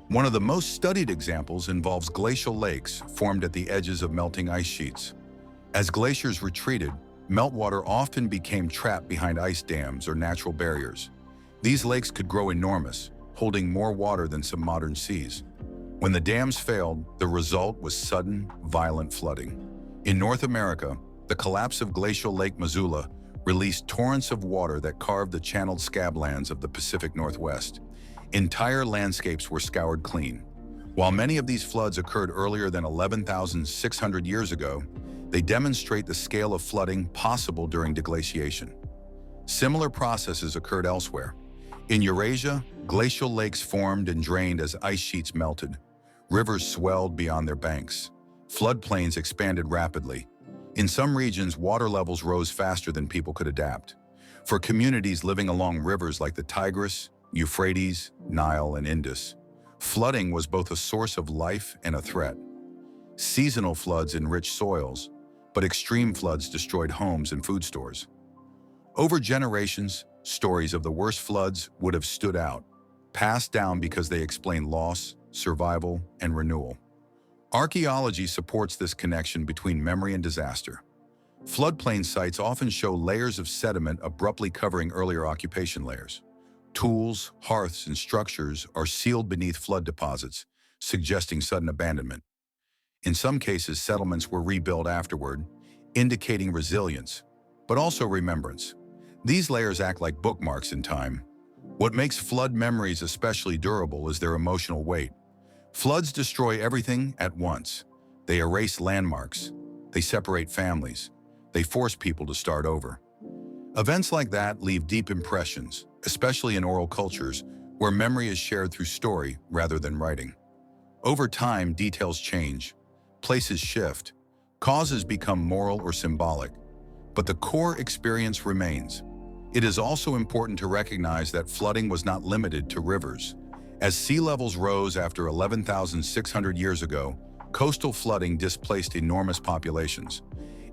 Speaker 1: One of the most studied examples involves glacial lakes formed at the edges of melting ice sheets. As glaciers retreated, meltwater often became trapped behind ice dams or natural barriers. These lakes could grow enormous, holding more water than some modern seas. When the dams failed, the result was sudden, violent flooding. In North America, the collapse of glacial Lake Missoula released torrents of water that carved the channeled scablands of the Pacific Northwest. Entire landscapes were scoured clean. While many of these floods occurred earlier than 11,600 years ago, they demonstrate the scale of flooding possible during deglaciation. Similar processes occurred elsewhere. In Eurasia, glacial lakes formed and drained as ice sheets melted. Rivers swelled beyond their banks. Floodplains expanded rapidly. In some regions, water levels rose faster than people could adapt. For communities living along rivers like the Tigris, Euphrates, Nile, and Indus, flooding was both a source of life and a threat. Seasonal floods enriched soils, but extreme floods destroyed homes and food stores. Over generations, stories of the worst floods would have stood out, passed down because they explain loss, survival, and renewal. Archaeology supports this connection between memory and disaster. Floodplain sites often show layers of sediment abruptly covering earlier occupation layers. Tools, hearths, and structures are sealed beneath flood deposits, suggesting sudden abandonment. In some cases, settlements were rebuilt afterward, indicating resilience, but also remembrance. These layers act like bookmarks in time. What makes flood memories especially durable is their emotional weight. Floods destroy everything at once. They erase landmarks. They separate families. They force people to start over. Events like that leave deep impressions, especially in oral cultures where memory is shared through story rather than writing. Over time, details change. Places shift. Causes become moral or symbolic. But the core experience remains. It is also important to recognize that flooding was not limited to rivers. As sea levels rose after 11,600 years ago, coastal flooding displaced enormous populations.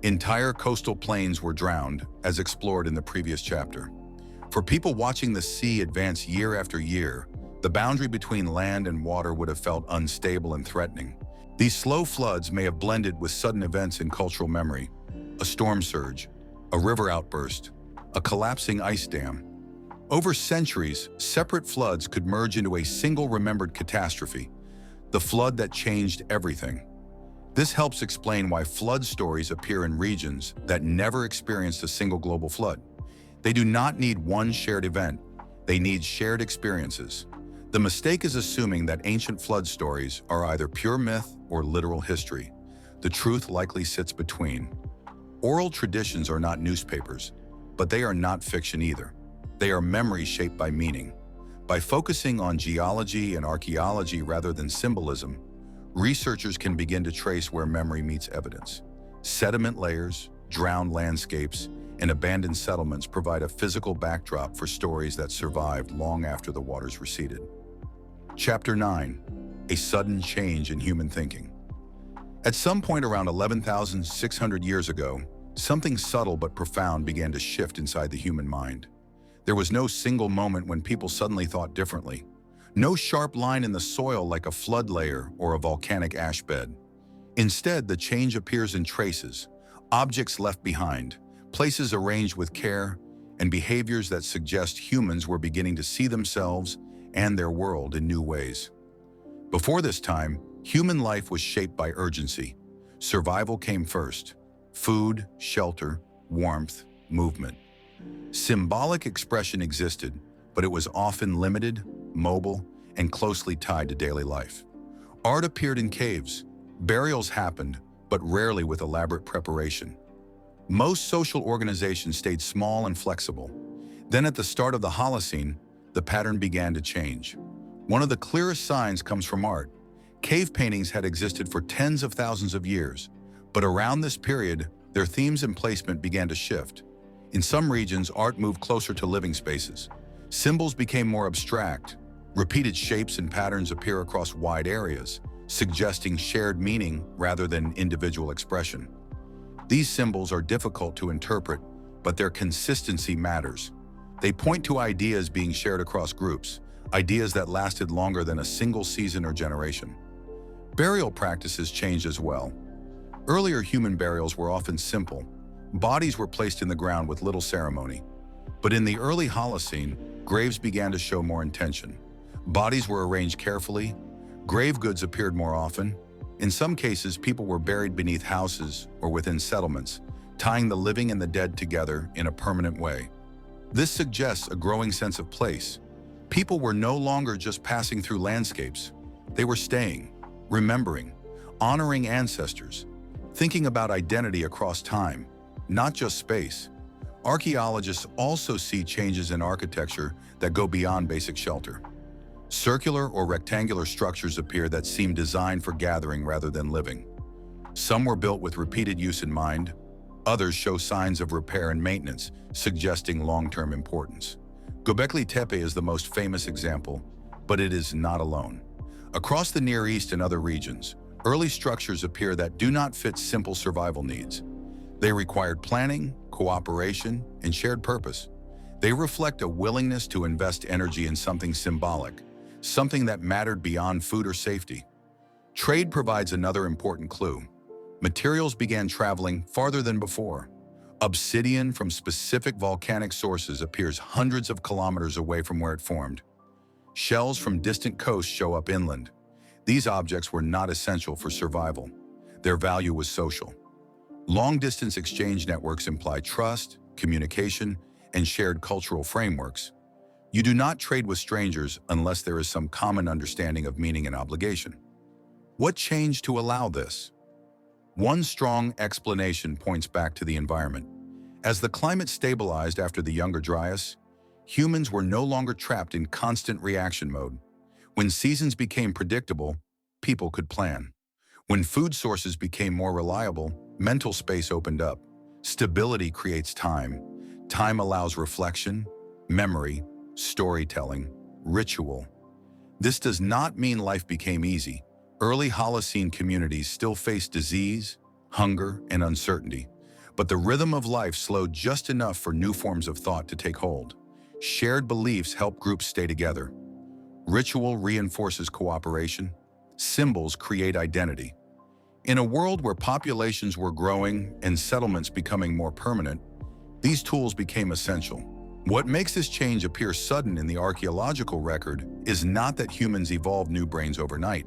Speaker 1: Entire coastal plains were drowned, as explored in the previous chapter. For people watching the sea advance year after year, the boundary between land and water would have felt unstable and threatening. These slow floods may have blended with sudden events in cultural memory: a storm surge, a river outburst, a collapsing ice dam. Over centuries, separate floods could merge into a single remembered catastrophe, the flood that changed everything. This helps explain why flood stories appear in regions that never experienced a single global flood. They do not need one shared event, they need shared experiences. The mistake is assuming that ancient flood stories are either pure myth or literal history. The truth likely sits between. Oral traditions are not newspapers, but they are not fiction either. They are memories shaped by meaning. By focusing on geology and archaeology rather than symbolism, researchers can begin to trace where memory meets evidence. Sediment layers, drowned landscapes, and abandoned settlements provide a physical backdrop for stories that survived long after the waters receded. Chapter 9: A Sudden Change in Human Thinking. At some point around 11,600 years ago, something subtle but profound began to shift inside the human mind. There was no single moment when people suddenly thought differently. No sharp line in the soil like a flood layer or a volcanic ash bed. Instead, the change appears in traces, objects left behind, places arranged with care, and behaviors that suggest humans were beginning to see themselves and their world in new ways. Before this time, human life was shaped by urgency. Survival came first: food, shelter, warmth, movement. Symbolic expression existed, but it was often limited, mobile, and closely tied to daily life. Art appeared in caves. Burials happened, but rarely with elaborate preparation. Most social organizations stayed small and flexible. Then at the start of the Holocene, the pattern began to change. One of the clearest signs comes from art. Cave paintings had existed for tens of thousands of years, but around this period, their themes and placement began to shift. In some regions, art moved closer to living spaces. Symbols became more abstract. Repeated shapes and patterns appear across wide areas, suggesting shared meaning rather than individual expression. These symbols are difficult to interpret, but their consistency matters. They point to ideas being shared across groups, ideas that lasted longer than a single season or generation. Burial practices changed as well. Earlier human burials were often simple. Bodies were placed in the ground with little ceremony. But in the early Holocene, graves began to show more intention. Bodies were arranged carefully. Grave goods appeared more often. In some cases, people were buried beneath houses or within settlements, tying the living and the dead together in a permanent way. This suggests a growing sense of place. People were no longer just passing through landscapes. They were staying, remembering, honoring ancestors, thinking about identity across time, not just space. Archaeologists also see changes in architecture that go beyond basic shelter. Circular or rectangular structures appear that seem designed for gathering rather than living. Some were built with repeated use in mind. Others show signs of repair and maintenance, suggesting long-term importance. Göbekli Tepe is the most famous example, but it is not alone. Across the Near East and other regions, early structures appear that do not fit simple survival needs. They required planning, cooperation, and shared purpose. They reflect a willingness to invest energy in something symbolic, something that mattered beyond food or safety. Trade provides another important clue. Materials began traveling farther than before. Obsidian from specific volcanic sources appears hundreds of kilometers away from where it formed. Shells from distant coasts show up inland. These objects were not essential for survival. Their value was social. Long-distance exchange networks imply trust, communication, and shared cultural frameworks. You do not trade with strangers unless there is some common understanding of meaning and obligation. What changed to allow this? One strong explanation points back to the environment. As the climate stabilized after the Younger Dryas, humans were no longer trapped in constant reaction mode. When seasons became predictable, people could plan. When food sources became more reliable, mental space opened up. Stability creates time. Time allows reflection, memory, storytelling, ritual. This does not mean life became easy. Early Holocene communities still faced disease, hunger, and uncertainty. But the rhythm of life slowed just enough for new forms of thought to take hold. Shared beliefs help groups stay together. Ritual reinforces cooperation. Symbols create identity. In a world where populations were growing and settlements becoming more permanent, these tools became essential. What makes this change appear sudden in the archaeological record is not that humans evolved new brains overnight.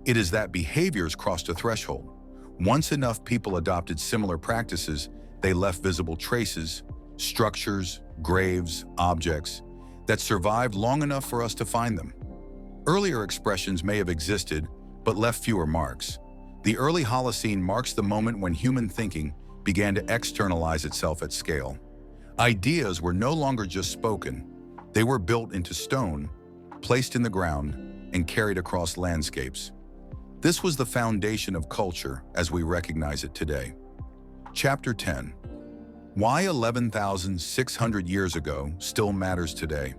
Speaker 1: It is that behaviors crossed a threshold. Once enough people adopted similar practices, they left visible traces, structures, graves, objects, that survived long enough for us to find them. Earlier expressions may have existed, but left fewer marks. The early Holocene marks the moment when human thinking began to externalize itself at scale. Ideas were no longer just spoken. They were built into stone, placed in the ground, and carried across landscapes. This was the foundation of culture as we recognize it today. Chapter 10. Why 11,600 years ago still matters today.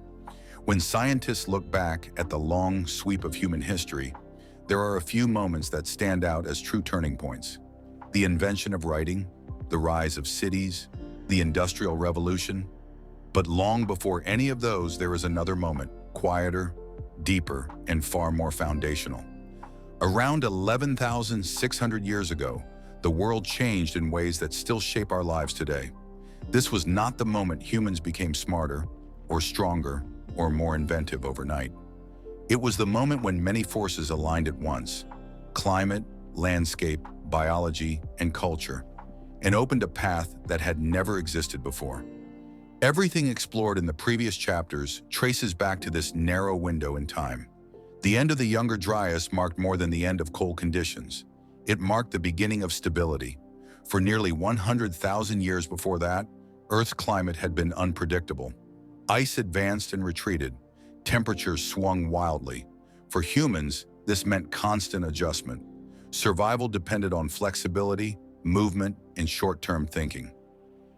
Speaker 1: When scientists look back at the long sweep of human history, there are a few moments that stand out as true turning points. The invention of writing, the rise of cities, the Industrial Revolution. But long before any of those, there is another moment, quieter, deeper, and far more foundational. Around 11,600 years ago, the world changed in ways that still shape our lives today. This was not the moment humans became smarter, or stronger, or more inventive overnight. It was the moment when many forces aligned at once: climate, landscape, biology, and culture, and opened a path that had never existed before. Everything explored in the previous chapters traces back to this narrow window in time. The end of the Younger Dryas marked more than the end of cold conditions. It marked the beginning of stability. For nearly 100,000 years before that, Earth's climate had been unpredictable. Ice advanced and retreated. Temperatures swung wildly. For humans, this meant constant adjustment. Survival depended on flexibility, movement, and short-term thinking.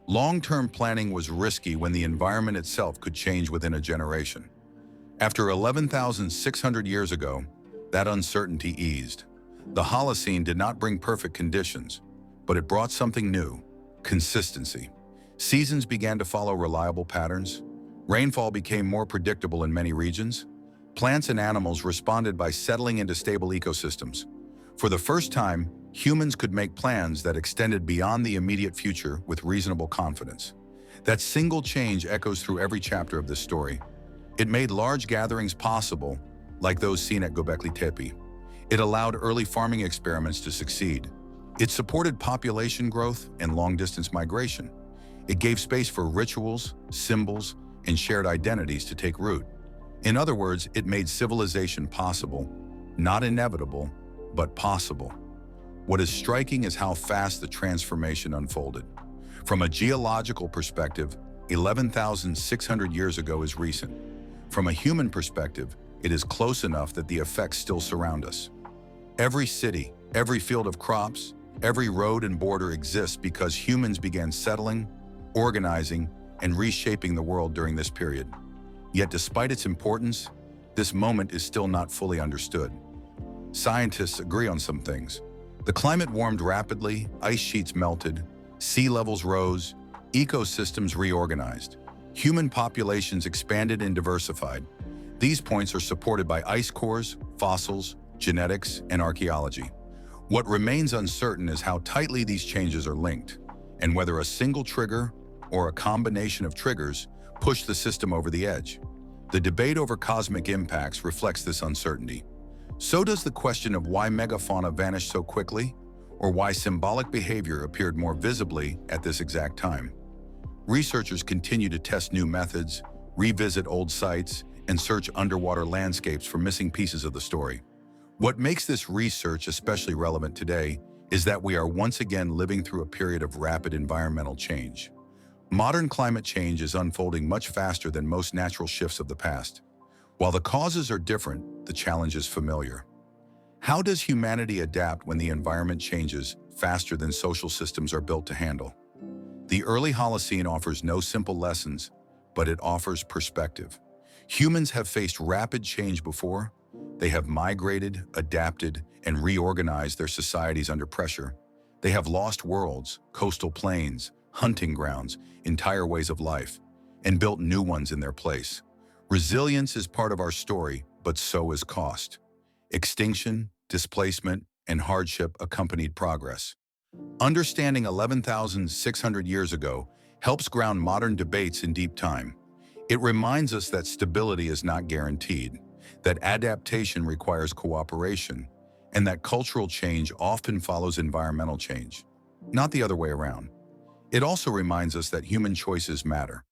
Speaker 1: Long-term planning was risky when the environment itself could change within a generation. After 11,600 years ago, that uncertainty eased. The Holocene did not bring perfect conditions, but it brought something new: consistency. Seasons began to follow reliable patterns. Rainfall became more predictable in many regions. Plants and animals responded by settling into stable ecosystems. For the first time, humans could make plans that extended beyond the immediate future with reasonable confidence. That single change echoes through every chapter of this story. It made large gatherings possible, like those seen at Göbekli Tepe. It allowed early farming experiments to succeed. It supported population growth and long-distance migration. It gave space for rituals, symbols, and shared identities to take root. In other words, it made civilization possible, not inevitable, but possible. What is striking is how fast the transformation unfolded. From a geological perspective, 11,600 years ago is recent. From a human perspective, it is close enough that the effects still surround us. Every city, every field of crops, every road and border exists because humans began settling, organizing, and reshaping the world during this period. Yet despite its importance, this moment is still not fully understood. Scientists agree on some things. The climate warmed rapidly, ice sheets melted, sea levels rose, ecosystems reorganized. Human populations expanded and diversified. These points are supported by ice cores, fossils, genetics, and archaeology. What remains uncertain is how tightly these changes are linked, and whether a single trigger or a combination of triggers push the system over the edge. The debate over cosmic impacts reflects this uncertainty. So does the question of why megafauna vanished so quickly, or why symbolic behavior appeared more visibly at this exact time. Researchers continue to test new methods, revisit old sites, and search underwater landscapes for missing pieces of the story. What makes this research especially relevant today is that we are once again living through a period of rapid environmental change. Modern climate change is unfolding much faster than most natural shifts of the past. While the causes are different, the challenge is familiar. How does humanity adapt when the environment changes faster than social systems are built to handle? The early Holocene offers no simple lessons, but it offers perspective. Humans have faced rapid change before. They have migrated, adapted, and reorganized their societies under pressure. They have lost worlds, coastal plains, hunting grounds, entire ways of life, and built new ones in their place. Resilience is part of our story, but so is cost. Extinction, displacement, and hardship accompanied progress. Understanding 11,600 years ago helps ground modern debates in deep time. It reminds us that stability is not guaranteed, that adaptation requires cooperation, and that cultural change often follows environmental change, not the other way around. It also reminds us that human choices matter.